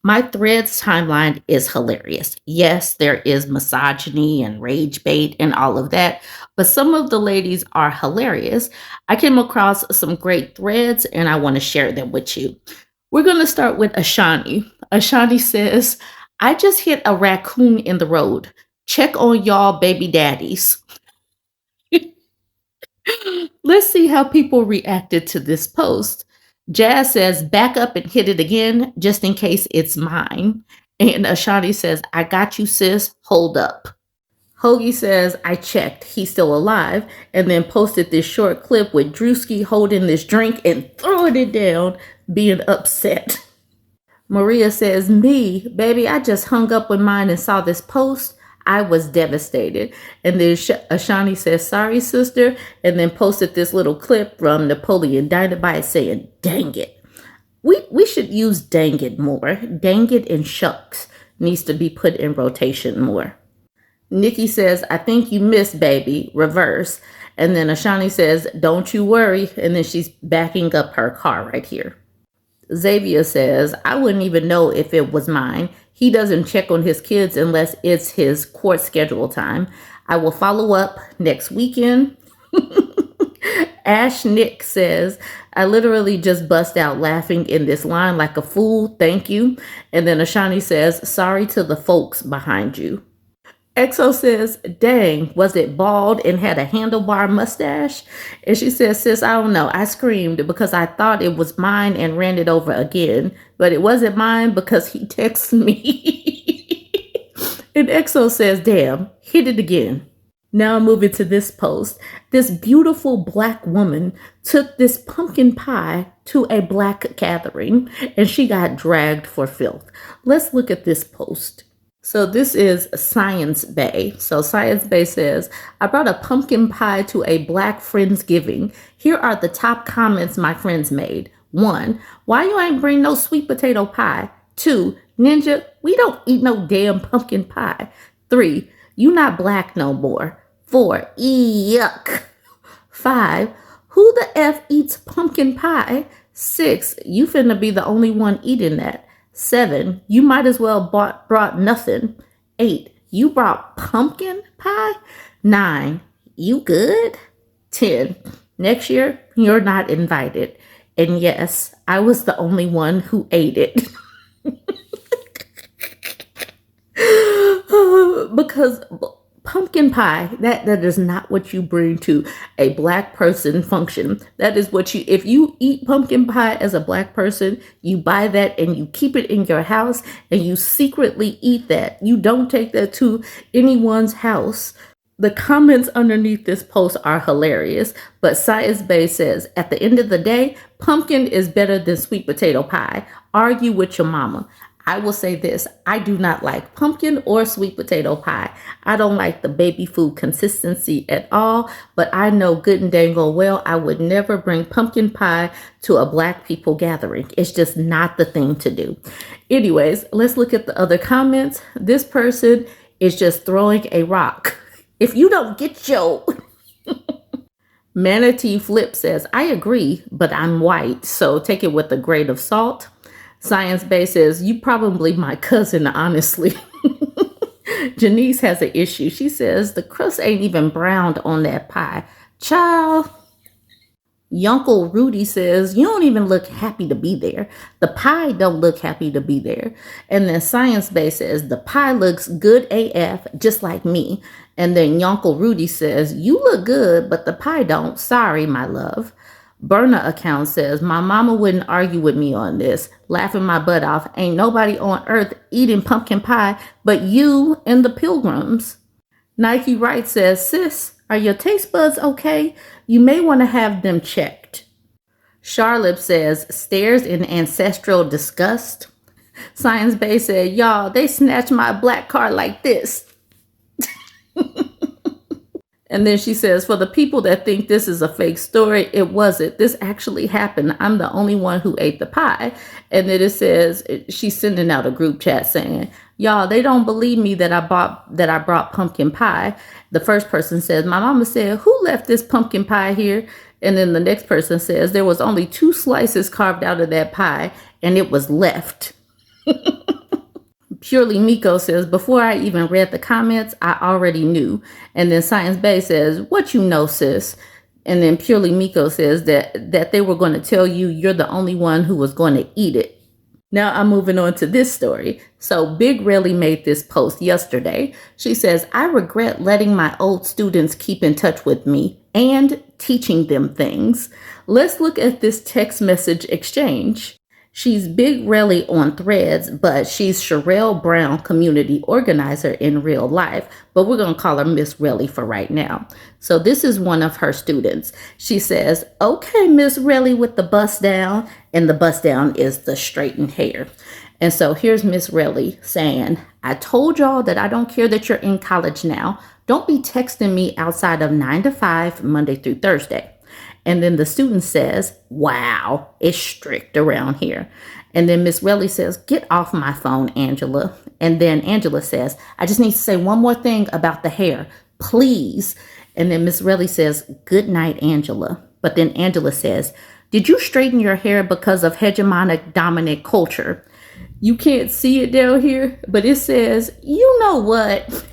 My threads timeline is hilarious. Yes, there is misogyny and rage bait and all of that, but some of the ladies are hilarious. I came across some great threads and I want to share them with you. We're going to start with Ashani. Ashani says, I just hit a raccoon in the road. Check on y'all baby daddies. Let's see how people reacted to this post. Jazz says, back up and hit it again, just in case it's mine. And Ashani says, I got you, sis. Hold up. Hoagie says, I checked. He's still alive. And then posted this short clip with Drewski holding this drink and throwing it down, being upset. Maria says, me, baby, I just hung up with mine and saw this post. I was devastated. And then Ashani says, sorry, sister. And then posted this little clip from Napoleon Dynamite saying, dang it. We should use dang it more. Dang it and shucks needs to be put in rotation more. Nikki says, I think you missed, baby. Reverse. And then Ashani says, don't you worry. And then she's backing up her car right here. Xavier says, I wouldn't even know if it was mine. He doesn't check on his kids unless it's his court schedule time. I will follow up next weekend. Ash Nick says, I literally just bust out laughing in this line like a fool. Thank you. And then Ashani says, sorry to the folks behind you. EXO says, dang, was it bald and had a handlebar mustache? And she says, sis, I don't know. I screamed because I thought it was mine and ran it over again. But it wasn't mine because he texted me. And EXO says, damn, hit it again. Now moving to this post. This beautiful black woman took this pumpkin pie to a black gathering and she got dragged for filth. Let's look at this post. So this is Science Bay. So Science Bay says, I brought a pumpkin pie to a black Friendsgiving. Here are the top comments my friends made. 1, why you ain't bring no sweet potato pie? 2, Ninja, we don't eat no damn pumpkin pie. 3, you not black no more. 4, yuck. 5, who the F eats pumpkin pie? 6, you finna be the only one eating that. 7, you might as well brought nothing. 8, you brought pumpkin pie. 9, you good? 10, next year, you're not invited. And yes, I was the only one who ate it. Because pumpkin pie, that is not what you bring to a black person function. That is what if you eat pumpkin pie as a black person, you buy that and you keep it in your house and you secretly eat that. You don't take that to anyone's house. The comments underneath this post are hilarious, but Science Bay says, at the end of the day, pumpkin is better than sweet potato pie. Argue with your mama. I will say this, I do not like pumpkin or sweet potato pie. I don't like the baby food consistency at all, but I know good and dang well I would never bring pumpkin pie to a black people gathering. It's just not the thing to do. Anyways, let's look at the other comments. This person is just throwing a rock. If you don't get your... Manatee Flip says, I agree, but I'm white, so take it with a grain of salt. Science Bay says, you probably my cousin, honestly. Janice has an issue. She says, the crust ain't even browned on that pie. Child. Yunkle Rudy says, you don't even look happy to be there. The pie don't look happy to be there. And then Science Bay says, the pie looks good AF, just like me. And then Yunkle Rudy says, you look good, but the pie don't. Sorry, my love. Berna account says, my mama wouldn't argue with me on this. Laughing my butt off. Ain't nobody on earth eating pumpkin pie but you and the pilgrims. Nike Wright says, sis, are your taste buds okay? You may want to have them checked. Charlotte says, stares in ancestral disgust. Science Bay said, y'all, they snatched my black car like this. And then she says, for the people that think this is a fake story, it wasn't. This actually happened. I'm the only one who ate the pie. And then it says, she's sending out a group chat saying, y'all, they don't believe me that I brought pumpkin pie. The first person says, my mama said, who left this pumpkin pie here? And then the next person says, there was only 2 slices carved out of that pie and it was left. Purely Miko says, before I even read the comments, I already knew. And then Science Bay says, what you know, sis? And then Purely Miko says that they were going to tell you you're the only one who was going to eat it. Now I'm moving on to this story. So Big Relly made this post yesterday. She says, I regret letting my old students keep in touch with me and teaching them things. Let's look at this text message exchange. She's Big Relly on Threads, but she's Sherelle Brown, community organizer in real life. But we're going to call her Miss Relly for right now. So this is one of her students. She says, okay, Miss Relly with the bust down. And the bust down is the straightened hair. And so here's Miss Relly saying, I told y'all that I don't care that you're in college now. Don't be texting me outside of 9 to 5, Monday through Thursday. And then the student says, wow, it's strict around here. And then Miss Relly says, get off my phone, Angela. And then Angela says, I just need to say one more thing about the hair, please. And then Miss Relly says, good night, Angela. But then Angela says, did you straighten your hair because of hegemonic dominant culture? You can't see it down here, but it says, you know what?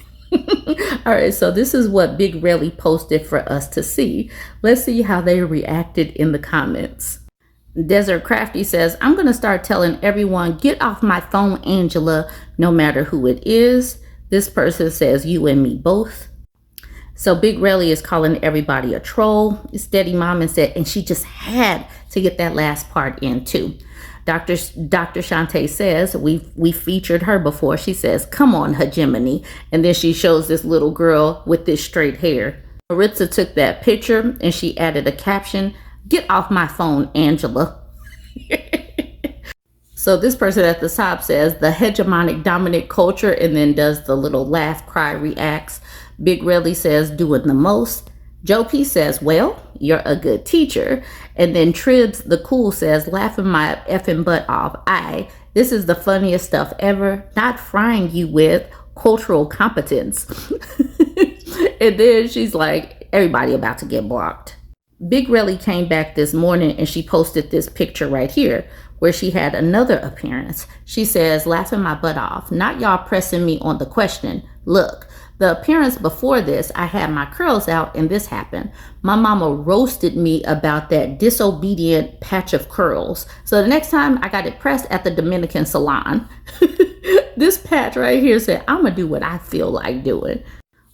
All right, so this is what Big Relly posted for us to see. Let's see how they reacted in the comments. Desert Crafty says, I'm going to start telling everyone, get off my phone, Angela, no matter who it is. This person says, you and me both. So Big Relly is calling everybody a troll. Steady Mama said, and she just had to get that last part in too. Dr. Shantae says, we featured her before. She says, come on, hegemony. And then she shows this little girl with this straight hair. Maritza took that picture and she added a caption, get off my phone, Angela. So this person at the top says, the hegemonic dominant culture, and then does the little laugh, cry, reacts. Big Relly says, doing the most. Joe P says, well, you're a good teacher. And then Tribs the Cool says, laughing my effing butt off. This is the funniest stuff ever. Not frying you with cultural competence. And then she's like, everybody about to get blocked. Big Relly came back this morning and she posted this picture right here where she had another appearance. She says, laughing my butt off. Not y'all pressing me on the question. Look. The appearance before this, I had my curls out and this happened. My mama roasted me about that disobedient patch of curls. So the next time I got it pressed at the Dominican salon, this patch right here said, I'm going to do what I feel like doing.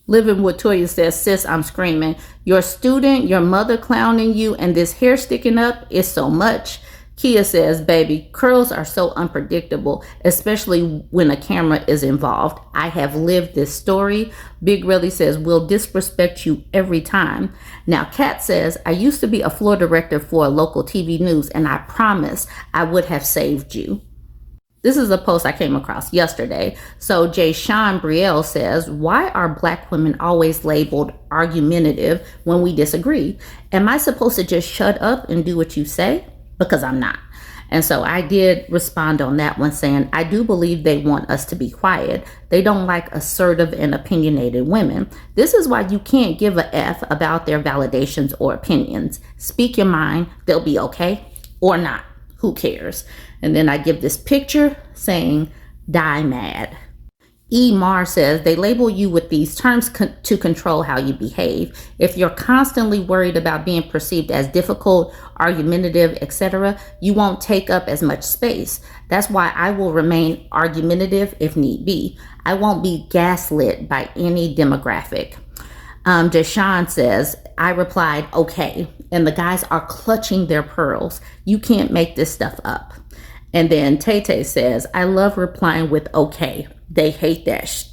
Living with Toya says, sis, I'm screaming. Your student, your mother clowning you, and this hair sticking up is so much. Kia says, baby, curls are so unpredictable, especially when a camera is involved. I have lived this story. Big Relly says, we'll disrespect you every time. Now, Kat says, I used to be a floor director for a local TV news, and I promise I would have saved you. This is a post I came across yesterday. So Jay Sean Brielle says, why are Black women always labeled argumentative when we disagree? Am I supposed to just shut up and do what you say? Because I'm not. And so I did respond on that one saying, I do believe they want us to be quiet. They don't like assertive and opinionated women. This is why you can't give a F about their validations or opinions. Speak your mind, they'll be okay or not. Who cares? And then I give this picture saying, die mad. E. Mar says, they label you with these terms to control how you behave. If you're constantly worried about being perceived as difficult, argumentative, etc., you won't take up as much space. That's why I will remain argumentative if need be. I won't be gaslit by any demographic. Deshaun says, I replied, okay. And the guys are clutching their pearls. You can't make this stuff up. And then Tay says, I love replying with okay. They hate that.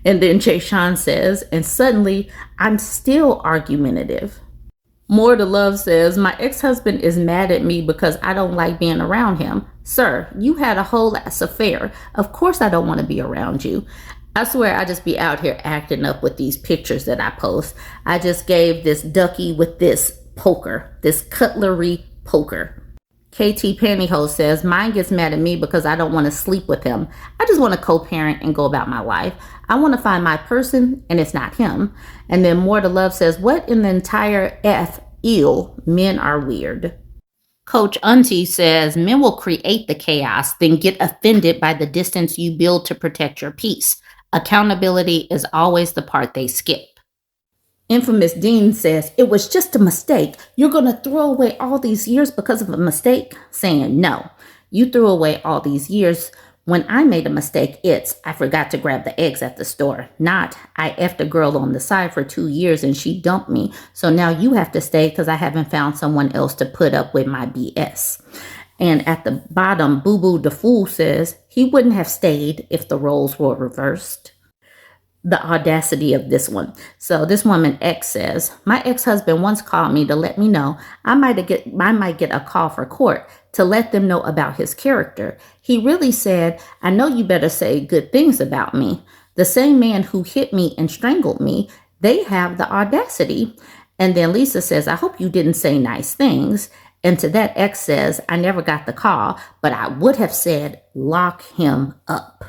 And then Jay Sean says, and suddenly I'm still argumentative. More to Love says, my ex-husband is mad at me because I don't like being around him. Sir, you had a whole ass affair. Of course I don't want to be around you. I swear I just be out here acting up with these pictures that I post. I just gave this ducky with this poker, this cutlery poker. KT Pantyhose says, mine gets mad at me because I don't want to sleep with him. I just want to co-parent and go about my life. I want to find my person and it's not him. And then More to Love says, what in the entire F ill, men are weird. Coach Auntie says men will create the chaos, then get offended by the distance you build to protect your peace. Accountability is always the part they skip. Infamous Dean says, it was just a mistake. You're going to throw away all these years because of a mistake? Saying, no, you threw away all these years. When I made a mistake, I forgot to grab the eggs at the store. Not, I effed a girl on the side for 2 years and she dumped me. So now you have to stay because I haven't found someone else to put up with my BS. And at the bottom, Boo Boo the Fool says, he wouldn't have stayed if the roles were reversed. The audacity of this one. So this woman X says, my ex-husband once called me to let me know I might get a call for court to let them know about his character. He really said, I know you better say good things about me. The same man who hit me and strangled me, they have the audacity. And then Lisa says, I hope you didn't say nice things. And to that, X says, I never got the call, but I would have said, lock him up.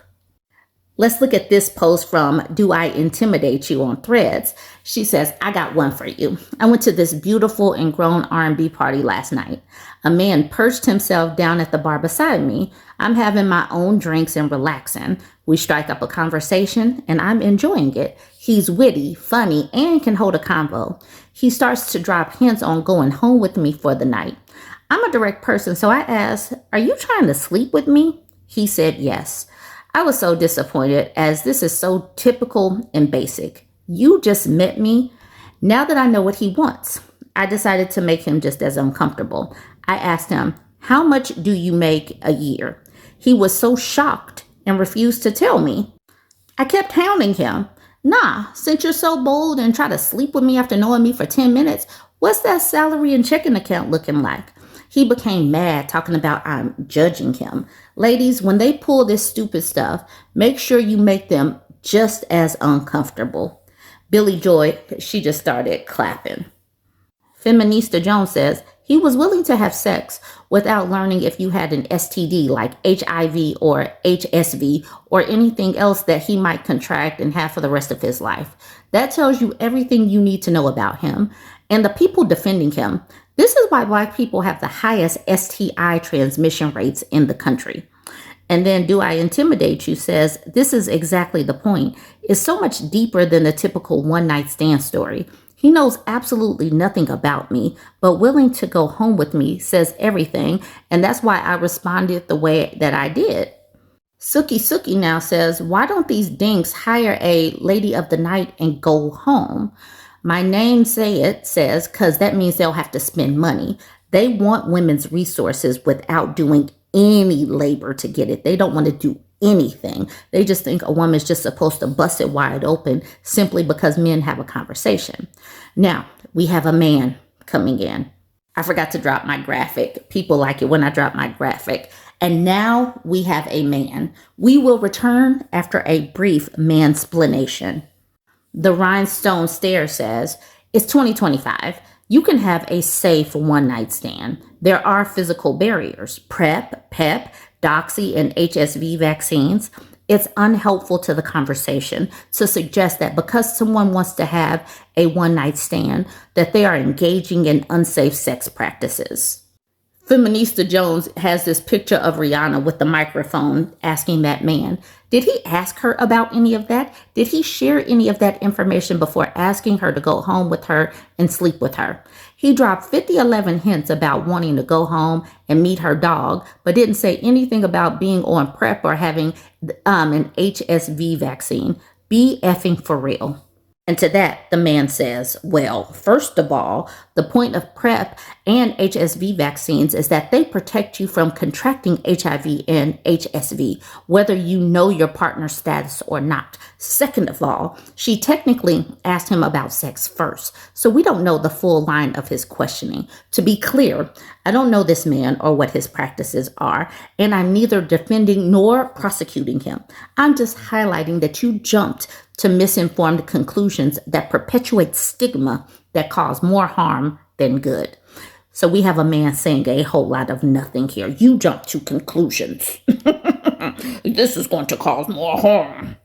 Let's look at this post from Do I Intimidate You on Threads. She says, I got one for you. I went to this beautiful and grown R&B party last night. A man perched himself down at the bar beside me. I'm having my own drinks and relaxing. We strike up a conversation and I'm enjoying it. He's witty, funny, and can hold a convo. He starts to drop hints on going home with me for the night. I'm a direct person, so I asked, are you trying to sleep with me? He said yes. I was so disappointed as this is so typical and basic. You just met me. Now that I know what he wants, I decided to make him just as uncomfortable. I asked him, how much do you make a year? He was so shocked and refused to tell me. I kept hounding him. Nah, since you're so bold and try to sleep with me after knowing me for 10 minutes, what's that salary and checking account looking like? He became mad, talking about I'm judging him. Ladies, when they pull this stupid stuff, make sure you make them just as uncomfortable. Billy Joy, she just started clapping. Feminista Jones says, he was willing to have sex without learning if you had an STD like HIV or HSV or anything else that he might contract and have for the rest of his life. That tells you everything you need to know about him. And the people defending him, this is why Black people have the highest STI transmission rates in the country. And then Do I Intimidate You says, this is exactly the point. It's so much deeper than the typical one-night stand story. He knows absolutely nothing about me, but willing to go home with me says everything. And that's why I responded the way that I did. Suki now says, why don't these dinks hire a lady of the night and go home? My name says, because that means they'll have to spend money. They want women's resources without doing any labor to get it. They don't want to do anything. They just think a woman's just supposed to bust it wide open simply because men have a conversation. Now, we have a man coming in. I forgot to drop my graphic. People like it when I drop my graphic. And now we have a man. We will return after a brief mansplanation. The Rhinestone Stare says, it's 2025. You can have a safe one-night stand. There are physical barriers, PrEP, PEP, Doxy, and HSV vaccines. It's unhelpful to the conversation to suggest that because someone wants to have a one-night stand, that they are engaging in unsafe sex practices. Feminista Jones has this picture of Rihanna with the microphone asking that man, did he ask her about any of that? Did he share any of that information before asking her to go home with her and sleep with her? He dropped 11 hints about wanting to go home and meet her dog, but didn't say anything about being on PrEP or having an HSV vaccine. Be effing for real. And to that, the man says, well, first of all, the point of PrEP and HSV vaccines is that they protect you from contracting HIV and HSV, whether you know your partner's status or not. Second of all, she technically asked him about sex first, so we don't know the full line of his questioning. To be clear, I don't know this man or what his practices are, and I'm neither defending nor prosecuting him. I'm just highlighting that you jumped to misinformed conclusions that perpetuate stigma that cause more harm than good. So we have a man saying a whole lot of nothing here. You jump to conclusions. This is going to cause more harm.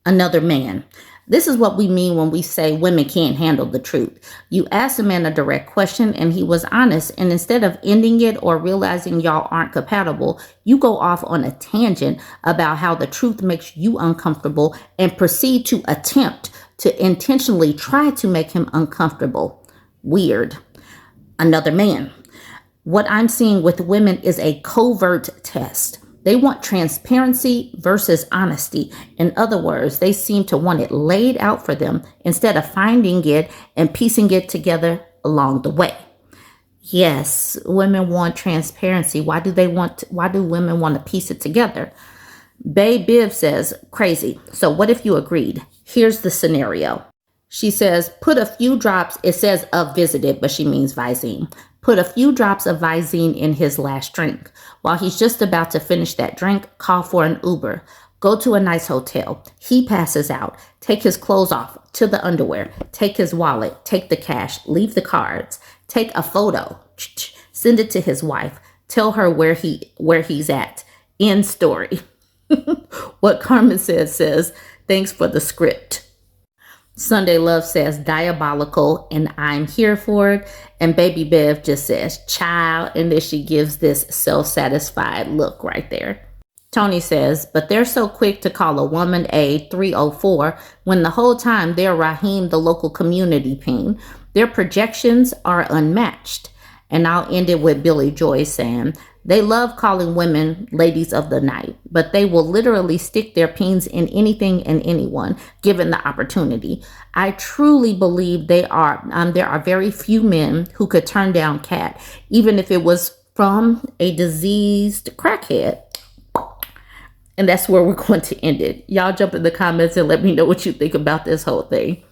Another man. This is what we mean when we say women can't handle the truth. You asked a man a direct question and he was honest. And instead of ending it or realizing y'all aren't compatible, you go off on a tangent about how the truth makes you uncomfortable and proceed to attempt to intentionally try to make him uncomfortable. Weird. Another man. What I'm seeing with women is a covert test. They want transparency versus honesty. In other words, they seem to want it laid out for them instead of finding it and piecing it together along the way. Yes, women want transparency. Why do women want to piece it together? Bae Biv says, crazy. So what if you agreed? Here's the scenario. She says, put a few drops, it says of visited, but she means Visine. Put a few drops of Visine in his last drink. While he's just about to finish that drink, call for an Uber. Go to a nice hotel. He passes out. Take his clothes off to the underwear. Take his wallet. Take the cash. Leave the cards. Take a photo. Send it to his wife. Tell her where he's at. End story. What Carmen says, thanks for the script. Sunday Love says diabolical and I'm here for it. And Baby Bev just says child. And then she gives this self-satisfied look right there. Tony says, but they're so quick to call a woman a 304 when the whole time they're Raheem, the local community peen. Their projections are unmatched. And I'll end it with Billy Joy saying, they love calling women ladies of the night, but they will literally stick their peens in anything and anyone given the opportunity. I truly believe there are very few men who could turn down Cat, even if it was from a diseased crackhead. And that's where we're going to end it. Y'all jump in the comments and let me know what you think about this whole thing.